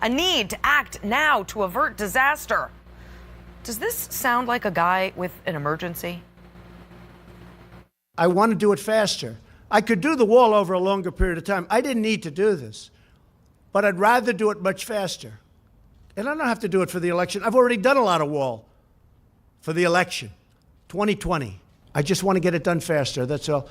a need to act now to avert disaster. Does this sound like a guy with an emergency? I want to do it faster. I could do the wall over a longer period of time. I didn't need to do this, but I'd rather do it much faster. And I don't have to do it for the election. I've already done a lot of wall for the election, 2020. I just want to get it done faster, that's all.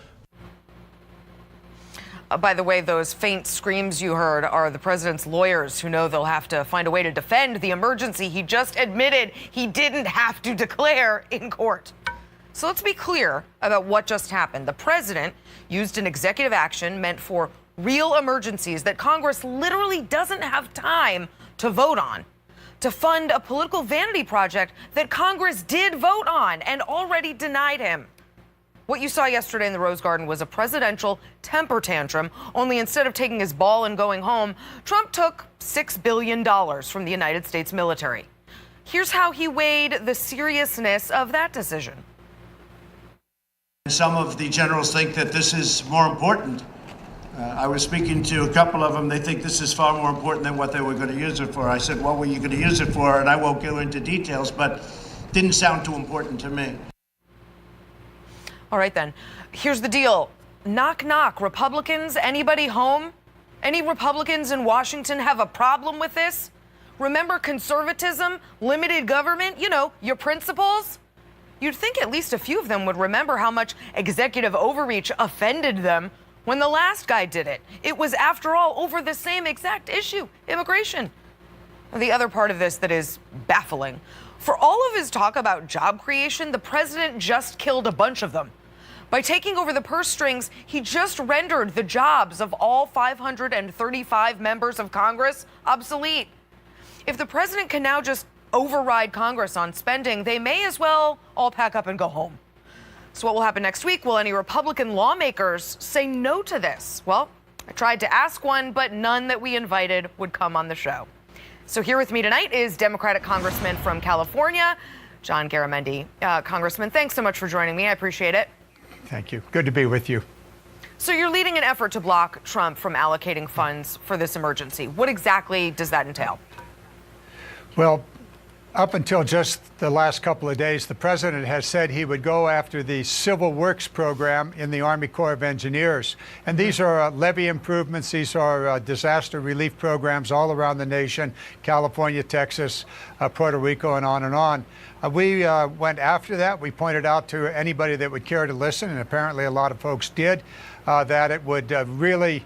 By the way, those faint screams you heard are the president's lawyers who know they'll have to find a way to defend the emergency he just admitted he didn't have to declare in court. So let's be clear about what just happened. The president used an executive action meant for real emergencies that Congress literally doesn't have time to vote on, to fund a political vanity project that Congress did vote on and already denied him. What you saw yesterday in the Rose Garden was a presidential temper tantrum, only instead of taking his ball and going home, Trump took $6 billion from the United States military. Here's how he weighed the seriousness of that decision. Some of the generals think that this is more important. I was speaking to a couple of them. They think this is far more important than what they were going to use it for. I said, what were you going to use it for? And I won't go into details, but it didn't sound too important to me. All right, then. Here's the deal. Knock, knock. Republicans, anybody home? Any Republicans in Washington have a problem with this? Remember conservatism, limited government, your principles? You'd think at least a few of them would remember how much executive overreach offended them when the last guy did it. It was, after all, over the same exact issue, immigration. The other part of this that is baffling. For all of his talk about job creation, the president just killed a bunch of them. By taking over the purse strings, he just rendered the jobs of all 535 members of Congress obsolete. If the president can now just override Congress on spending, they may as well all pack up and go home. So what will happen next week? Will any Republican lawmakers say no to this? Well, I tried to ask one, but none that we invited would come on the show. So here with me tonight is Democratic Congressman from California, John Garamendi. Congressman, thanks so much for joining me. I appreciate it. Thank you. Good to be with you. So you're leading an effort to block Trump from allocating funds for this emergency. What exactly does that entail? Well, up until just the last couple of days, the president has said he would go after the Civil Works program in the Army Corps of Engineers. And these are levee improvements. These are disaster relief programs all around the nation, California, Texas, Puerto Rico, and on and on. We went after that. We pointed out to anybody that would care to listen, and apparently a lot of folks did, that it would really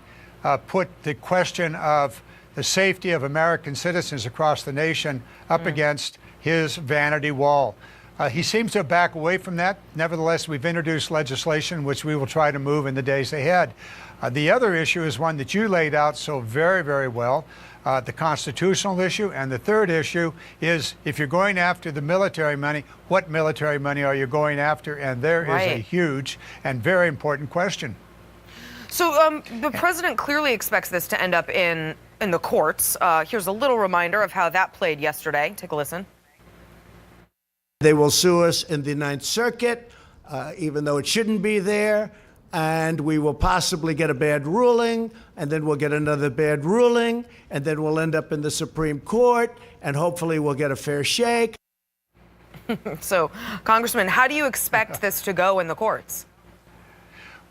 put the question of the safety of American citizens across the nation up against his vanity wall. He seems to back away from that. Nevertheless, we've introduced legislation which we will try to move in the days ahead. The other issue is one that you laid out so very, very well, the constitutional issue. And the third issue is, if you're going after the military money, what military money are you going after? And there is a huge and very important question. So the president clearly expects this to end up in the courts. Here's a little reminder of how that played yesterday. Take a listen. They will sue us in the Ninth Circuit, even though it shouldn't be there, and we will possibly get a bad ruling, and then we'll get another bad ruling, and then we'll end up in the Supreme Court, and hopefully we'll get a fair shake. So, Congressman, how do you expect this to go in the courts?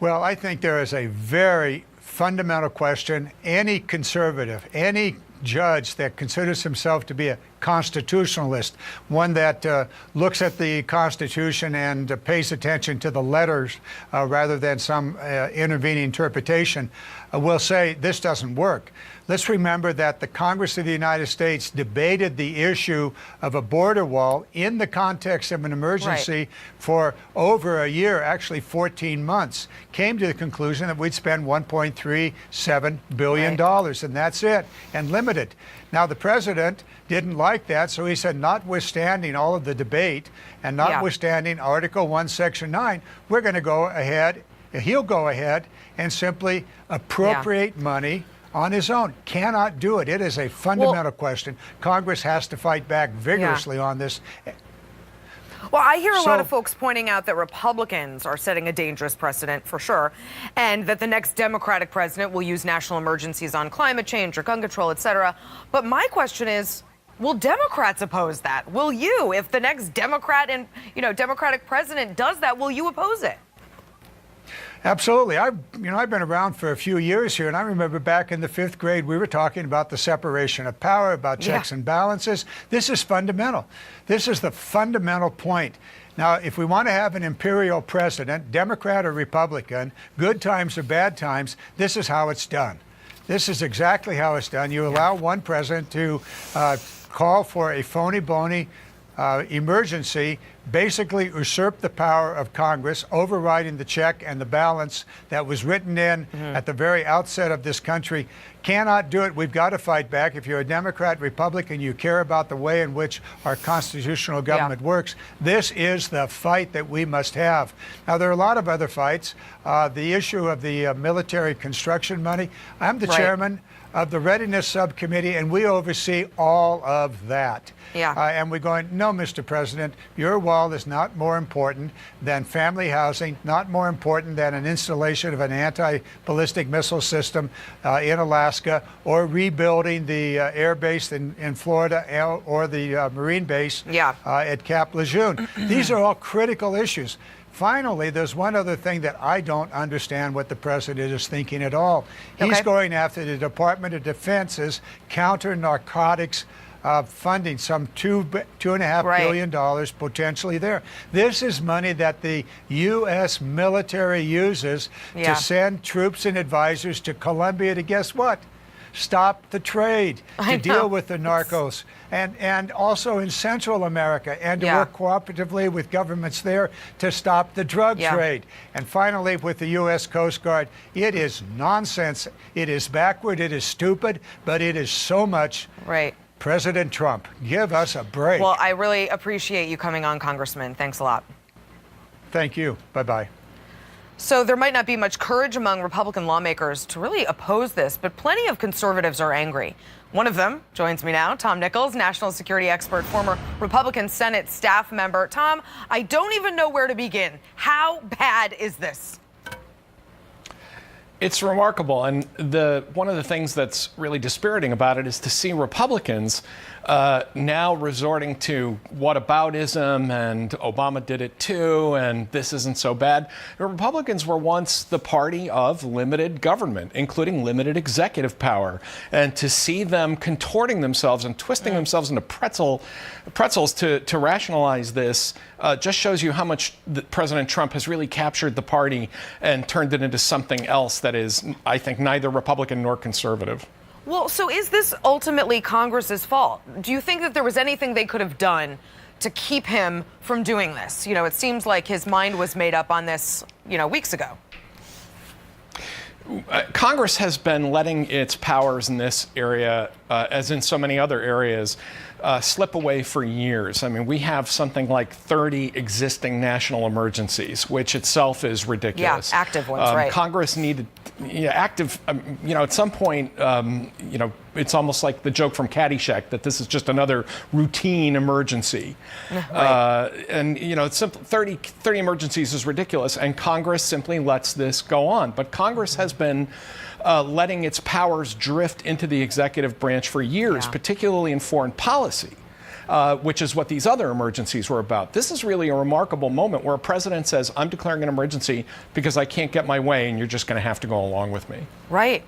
Well, I think there is a very fundamental question. Any conservative, any judge that considers himself to be a constitutionalist, one that looks at the Constitution and pays attention to the letters rather than some intervening interpretation, will say this doesn't work. Let's remember that the Congress of the United States debated the issue of a border wall in the context of an emergency for over a year, actually 14 months, came to the conclusion that we'd spend $1.37 billion, and that's it, and limited. Now, the president didn't like that, so he said, notwithstanding all of the debate and notwithstanding Article 1, Section 9, we're going to go ahead, he'll go ahead and simply appropriate money on his own. Cannot do it. It is a fundamental question. Congress has to fight back vigorously on this. Well, I hear a lot So- of folks pointing out that Republicans are setting a dangerous precedent for sure, and that the next Democratic president will use national emergencies on climate change or gun control, et cetera. But my question is, will Democrats oppose that? Will you? If the next Democrat and, Democratic president does that, will you oppose it? Absolutely. I've been around for a few years here, and I remember back in the 5th grade, we were talking about the separation of power, about checks and balances. This is fundamental. This is the fundamental point. Now, if we want to have an imperial president, Democrat or Republican, good times or bad times, this is how it's done. This is exactly how it's done. You allow one president to call for a phony, bony emergency, basically usurp the power of Congress, overriding the check and the balance that was written in at the very outset of this country. Cannot do it. We've got to fight back. If you're a Democrat, Republican, you care about the way in which our constitutional government works, this is the fight that we must have. Now, there are a lot of other fights. The issue of the military construction money. I'm the chairman of the Readiness Subcommittee, and we oversee all of that. And we're going, no, Mr. President, your wall is not more important than family housing, not more important than an installation of an anti-ballistic missile system in Alaska, or rebuilding the air base in Florida, or the Marine base at Cap Lejeune. These are all critical issues. Finally, there's one other thing that I don't understand what the president is thinking at all. He's going after the Department of Defense's counter-narcotics funding, some $2.5 billion potentially there. This is money that the U.S. military uses to send troops and advisors to Colombia to, guess what? Stop the trade, to deal with the narcos, and also in Central America, and to work cooperatively with governments there to stop the drug trade. And finally, with the U.S. Coast Guard, it is nonsense. It is backward. It is stupid, but it is so much. President Trump, give us a break. Well, I really appreciate you coming on, Congressman. Thanks a lot. Thank you. Bye-bye. So there might not be much courage among Republican lawmakers to really oppose this, but plenty of conservatives are angry. One of them joins me now, Tom Nichols, national security expert, former Republican Senate staff member. Tom, I don't even know where to begin. How bad is this? It's remarkable, and one of the things that's really dispiriting about it is to see Republicans now resorting to whataboutism, and Obama did it too, and this isn't so bad. The Republicans were once the party of limited government, including limited executive power, and to see them contorting themselves and twisting themselves into pretzels to rationalize this just shows you how much President Trump has really captured the party and turned it into something else that is, I think, neither Republican nor conservative. Well, so is this ultimately Congress's fault? Do you think that there was anything they could have done to keep him from doing this? It seems like his mind was made up on this, weeks ago. Congress has been letting its powers in this area, as in so many other areas, slip away for years. I mean, we have something like 30 existing national emergencies, which itself is ridiculous. Yeah, active ones, right. Congress needed active, at some point, it's almost like the joke from Caddyshack that this is just another routine emergency. And, it's simple, 30 emergencies is ridiculous, and Congress simply lets this go on. But Congress has been letting its powers drift into the executive branch for years, particularly in foreign policy, which is what these other emergencies were about. This is really a remarkable moment where a president says, I'm declaring an emergency because I can't get my way, and you're just going to have to go along with me. Right.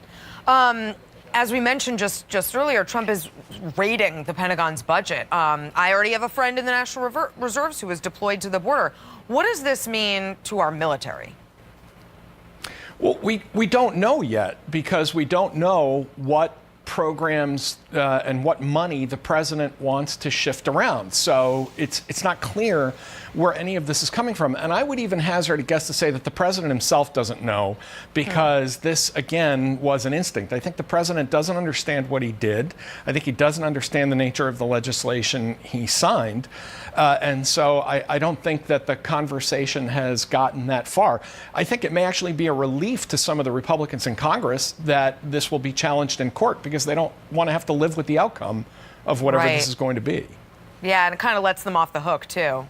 As we mentioned just earlier, Trump is raiding the Pentagon's budget. I already have a friend in the National Reserves who was deployed to the border. What does this mean to our military? Well, we don't know yet, because we don't know what programs and what money the president wants to shift around. So it's not clear where any of this is coming from. And I would even hazard a guess to say that the president himself doesn't know, because this, again, was an instinct. I think the president doesn't understand what he did. I think he doesn't understand the nature of the legislation he signed. And so I don't think that the conversation has gotten that far. I think it may actually be a relief to some of the Republicans in Congress that this will be challenged in court, because they don't want to have to live with the outcome of whatever this is going to be. Yeah, and it kind of lets them off the hook, too.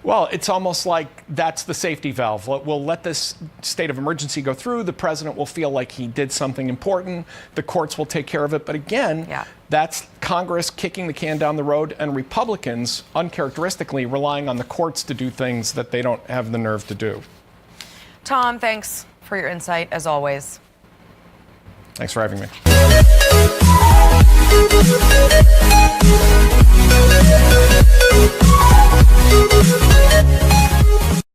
Well, it's almost like that's the safety valve. We'll let this state of emergency go through. The president will feel like he did something important. The courts will take care of it. But again, that's Congress kicking the can down the road and Republicans uncharacteristically relying on the courts to do things that they don't have the nerve to do. Tom, thanks for your insight, as always. Thanks for having me.